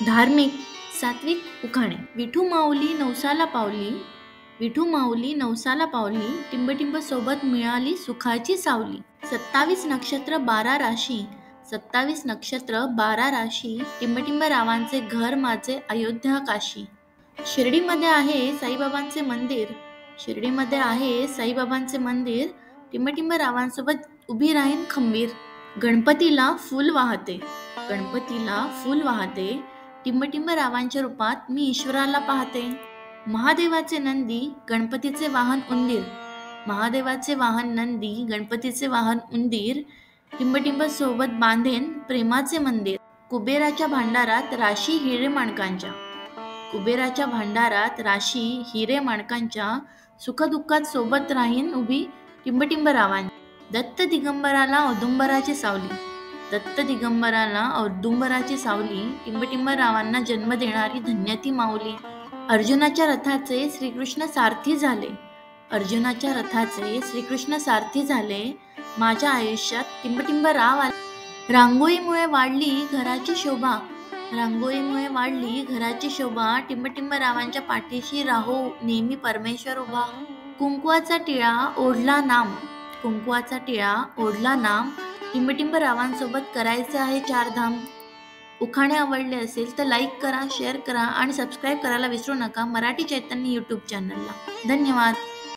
धार्मिक सात्विक उखाणे. विठू माऊली नवसाला पावली, विठू माऊली नवसाला पावली, टिंबटिंब सोबत मिळाली सुखाची सावली. 27 नक्षत्र 12 राशी, 27 नक्षत्र 12 राशी, टिंबटिंब रावांचे घर माझे अयोध्या काशी. शिर्डीमध्ये आहे साईबाबांचे मंदिर, शिर्डीमध्ये आहे साईबाबांचे मंदिर, टिंबटिंब रावांसोबत उभी राहीन खंबीर. गणपतीला फूल वाहते, गणपतीला फूल वाहते, टिंबटिंब रावांच्या रूपात मी ईश्वराला पाहते. महादेवाचे नंदी गणपतीचे वाहन उंदीर, महादेवाचे वाहन नंदी गणपतीचे वाहन उंदीर, टिंबटिंब सोबत बांधेन प्रेमाचे मंदिर. कुबेराच्या भांडारात राशी हिरे माणकांच्या, कुबेराच्या भांडारात राशी हिरे माणकांच्या, सुखदुःखात सोबत राहीन उभी टिंबटिंब रावांच्या. दत्त दिगंबराला औदुंबराची सावली, दत्त दिगंबराला औदुंबराची सावली, टिंबटिंब रावांना जन्म देणारी धन्य ती माऊली. अर्जुनाच्या रथाचे श्रीकृष्ण सारथी झाले, अर्जुनाच्या रथाचे श्रीकृष्ण सारथी झाले, माझ्या आयुष्यात टिंबटिंब राव आले. रांगोळीमुळे वाढली घराची शोभा, रांगोळीमुळे वाढली घराची शोभा, टिंबटिंब रावांच्या पाठीशी राहो नेहमी परमेश्वर उभा. कुंकवाचा टिळा ओढला नाम, कुंकवाचा टिळा ओढला नाम, टिंबटिंब रावांसोबत करायचे आहे चारधाम. उखाणे आवडले असेल तर लाईक करा, शेअर करा आणि सबस्क्राईब करायला विसरू नका मराठी चैतन्य यूट्यूब चॅनलला. धन्यवाद.